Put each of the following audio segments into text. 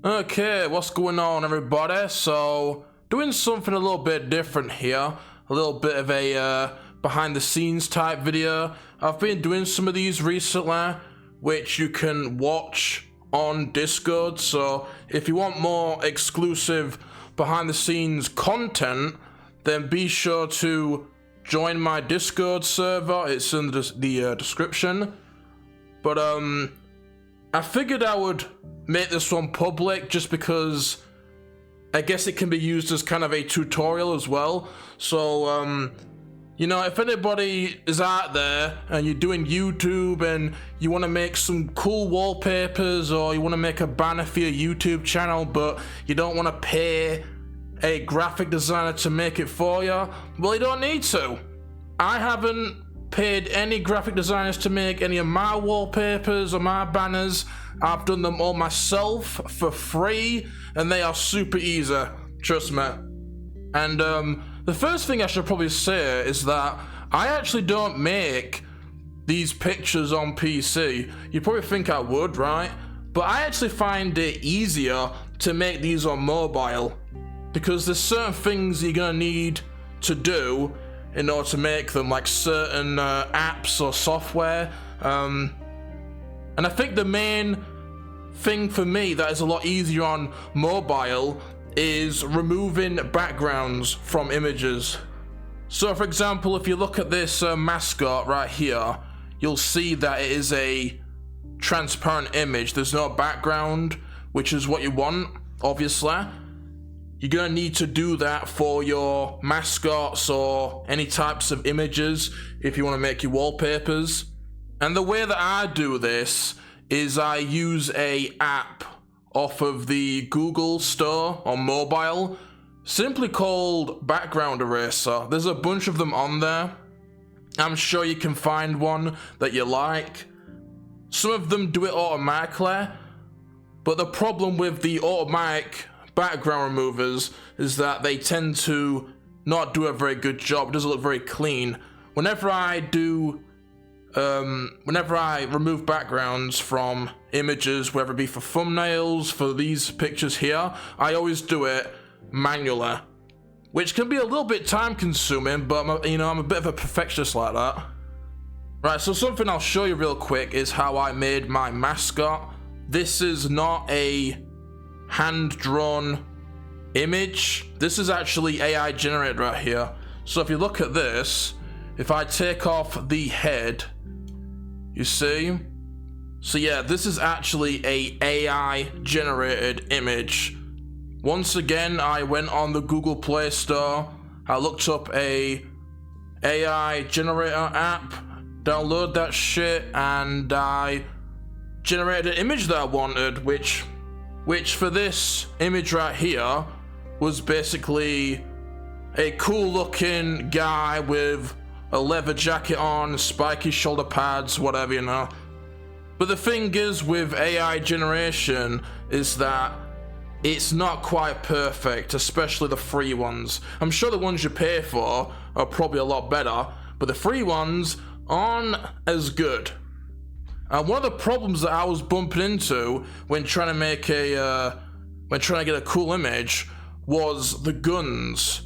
Okay, what's going on, everybody? So, doing something a little bit different here. A little bit of a behind the scenes type video. I've been doing some of these recently, which you can watch on Discord. So, if you want more exclusive behind the scenes content, then be sure to join my Discord server. It's in the description. But, I figured I would make this one public just because I guess it can be used as kind of a tutorial as well. So, you know, if anybody is out there and you're doing YouTube and you want to make some cool wallpapers, or you want to make a banner for your YouTube channel, but you don't want to pay a graphic designer to make it for you, well, you don't need to. I haven't paid any graphic designers to make any of my wallpapers or my banners. I've done them all myself for free, and they are super easy, trust me. And the first thing I should probably say is that I actually don't make these pictures on PC. You probably think I would, right? But I actually find it easier to make these on mobile, because there's certain things you're gonna need to do in order to make them, like certain apps or software. And I think the main thing for me that is a lot easier on mobile is removing backgrounds from images. So for example, if you look at this mascot right here, you'll see that it is a transparent image. There's no background, which is what you want, obviously. You're gonna need to do that for your mascots or any types of images if you want to make your wallpapers. And the way that I do this is I use a app off of the Google Store on mobile, simply called Background Eraser. There's a bunch of them on there. I'm sure you can find one that you like. Some of them do it automatically, but the problem with the automatic background removers is that they tend to not do a very good job. It doesn't look very clean. Whenever I remove backgrounds from images, whether it be for thumbnails, for these pictures here, I always do it manually, which can be a little bit time consuming, but I'm a bit of a perfectionist like that. Right, so something I'll show you real quick is how I made my mascot. This is not a hand-drawn image. This is actually AI generated right here. So if you look at this, if I take off the head, you see? So yeah, this is actually a AI generated image. Once again, I went on the Google Play Store, I looked up a AI generator app, download that shit, and I generated an image that I wanted, which for this image right here was basically a cool looking guy with a leather jacket on, spiky shoulder pads, whatever, you know. But the thing is with AI generation is that it's not quite perfect, especially the free ones. I'm sure the ones you pay for are probably a lot better, but the free ones aren't as good. One of the problems that I was bumping into when trying to make get a cool image was the guns.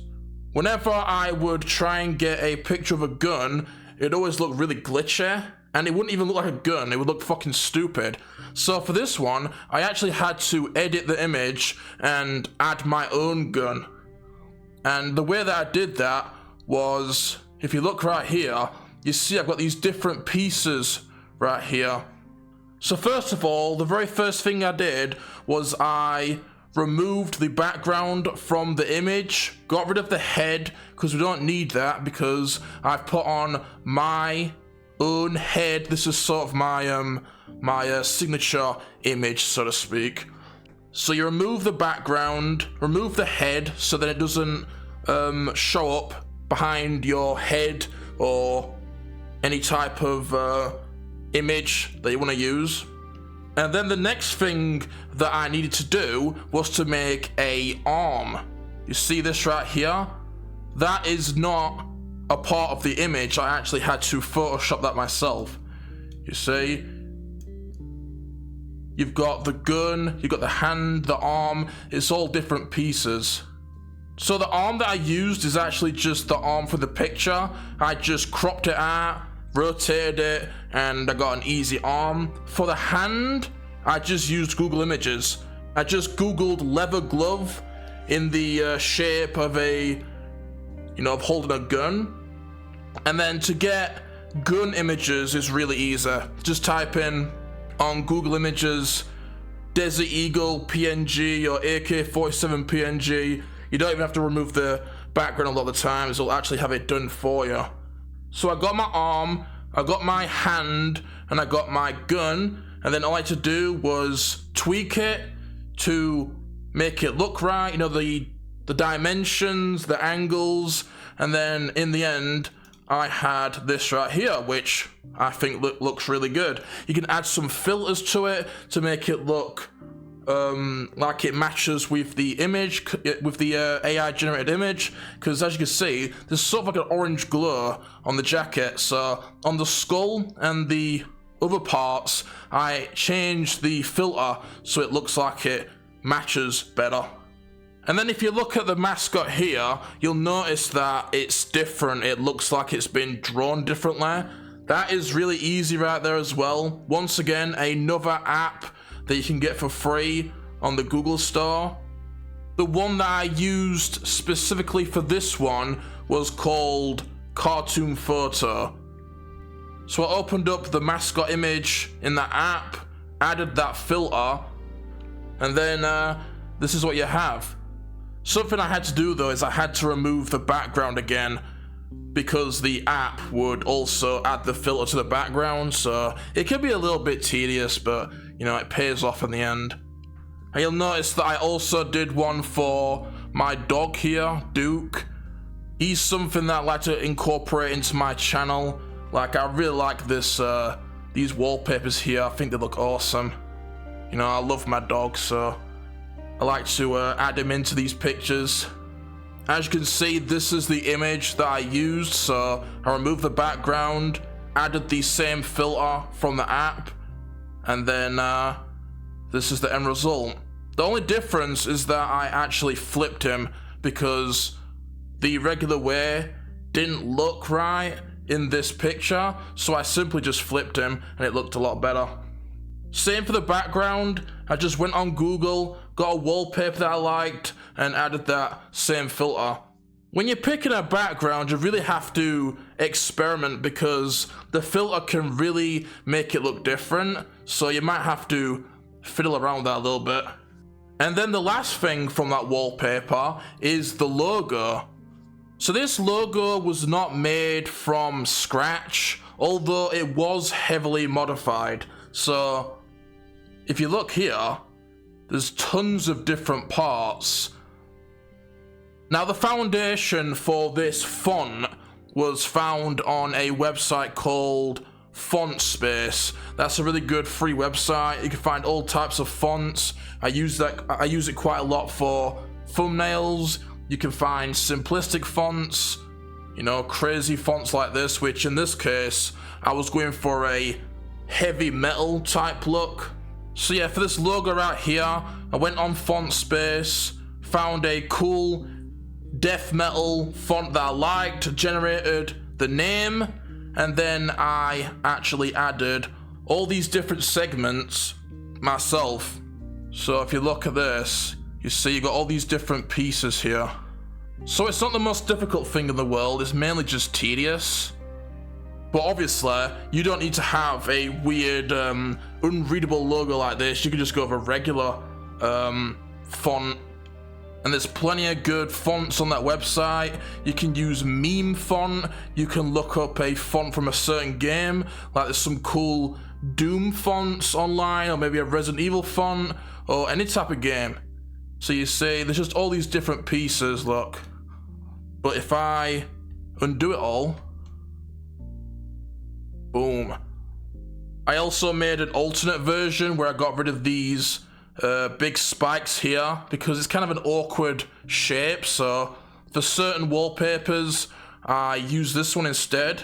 Whenever I would try and get a picture of a gun, it always looked really glitchy, and it wouldn't even look like a gun, it would look fucking stupid. So for this one, I actually had to edit the image and add my own gun. And the way that I did that was, if you look right here, you see I've got these different pieces right here. So first of all, the very first thing I did was I removed the background from the image, got rid of the head because we don't need that, because I've put on my own head. This is sort of my signature image, so to speak. So you remove the background, remove the head so that it doesn't show up behind your head or any type of image that you want to use. And then the next thing that I needed to do was to make a arm. You see this right here? That is not a part of the image. I actually had to Photoshop that myself. You see? you've got the gun, you've got the hand, the arm, it's all different pieces. So the arm that I used is actually just the arm for the picture. I just cropped it out, rotated it, and I got an easy arm. For the hand, I just used Google Images. I just Googled leather glove in the shape of a, of holding a gun. And then to get gun images is really easy. Just type in on Google Images, Desert Eagle PNG or AK-47 PNG. You don't even have to remove the background a lot of the times, it'll actually have it done for you. So I got my arm, I got my hand, and I got my gun, and then all I had to do was tweak it to make it look right, the dimensions, the angles, and then in the end, I had this right here, which I think looks really good. You can add some filters to it to make it look like it matches with the image, with the AI generated image, because as you can see, there's sort of like an orange glow on the jacket. So on the skull and the other parts, I changed the filter so it looks like it matches better. And then if you look at the mascot here, you'll notice that it's different. It looks like it's been drawn differently. That is really easy right there as well. Once again, another app that you can get for free on the Google Store. The one that I used specifically for this one was called Cartoon Photo. So I opened up the mascot image in the app, added that filter, and then this is what you have. Something I had to do though is I had to remove the background again because the app would also add the filter to the background, so it can be a little bit tedious, but it pays off in the end. And you'll notice that I also did one for my dog here, Duke. He's something that I like to incorporate into my channel. Like, I really like these wallpapers here. I think they look awesome. I love my dog, so I like to add him into these pictures. As you can see, this is the image that I used, so I removed the background, added the same filter from the app, and then this is the end result. The only difference is that I actually flipped him because the regular way didn't look right in this picture, so I simply just flipped him and it looked a lot better. Same for the background. I just went on Google, got a wallpaper that I liked, and added that same filter. When you're picking a background, you really have to experiment because the filter can really make it look different, so you might have to fiddle around with that a little bit. And then the last thing from that wallpaper is the logo. So this logo was not made from scratch, although it was heavily modified. So if you look here, there's tons of different parts. Now the foundation for this font was found on a website called Font Space. That's a really good free website. You can find all types of fonts. I use it quite a lot for thumbnails. You can find simplistic fonts, crazy fonts like this, which in this case, I was going for a heavy metal type look. So yeah, for this logo right here, I went on Font Space, found a cool death metal font that I liked, generated the name, and then I actually added all these different segments myself. So if you look at this, you see you got all these different pieces here. So it's not the most difficult thing in the world, it's mainly just tedious. But obviously, you don't need to have a weird, unreadable logo like this. You can just go with a regular font. And there's plenty of good fonts on that website. You can use meme font. You can look up a font from a certain game. Like there's some cool Doom fonts online, or maybe a Resident Evil font, or any type of game. So you see, there's just all these different pieces, look. But if I undo it all, boom. I also made an alternate version where I got rid of these big spikes here because it's kind of an awkward shape. So for certain wallpapers, I use this one instead.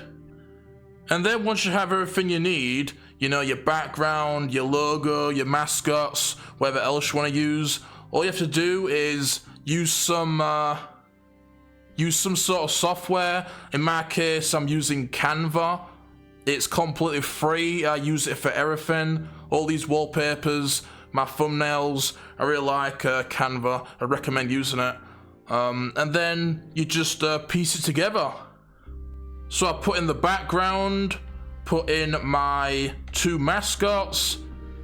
And then once you have everything you need, you know, your background, your logo, your mascots, whatever else you want to use. All you have to do is use some sort of software. In my case, I'm using Canva. It's completely free. I use it for everything. All these wallpapers, my thumbnails. I really like Canva. I recommend using it. And then you just piece it together. So I put in the background, put in my 2 mascots,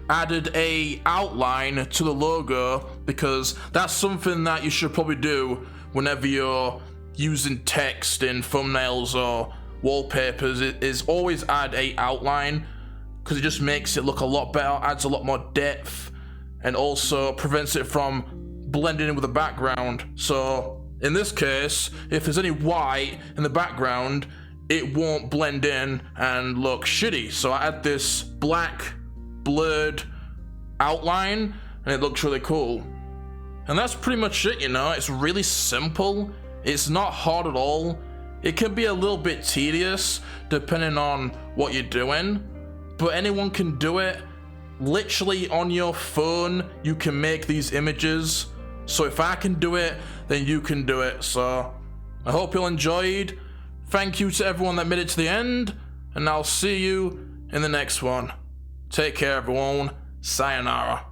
added a outline to the logo, because that's something that you should probably do whenever you're using text in thumbnails or wallpapers, is always add a outline, because it just makes it look a lot better, adds a lot more depth, and also prevents it from blending in with the background. So in this case, if there's any white in the background, it won't blend in and look shitty. So I add this black blurred outline and it looks really cool. And that's pretty much it, you know. It's really simple. It's not hard at all. It can be a little bit tedious depending on what you're doing, but anyone can do it. Literally on your phone, you can make these images. So if I can do it, then you can do it. So I hope you all enjoyed. Thank you to everyone that made it to the end, and I'll see you in the next one. Take care, everyone. Sayonara.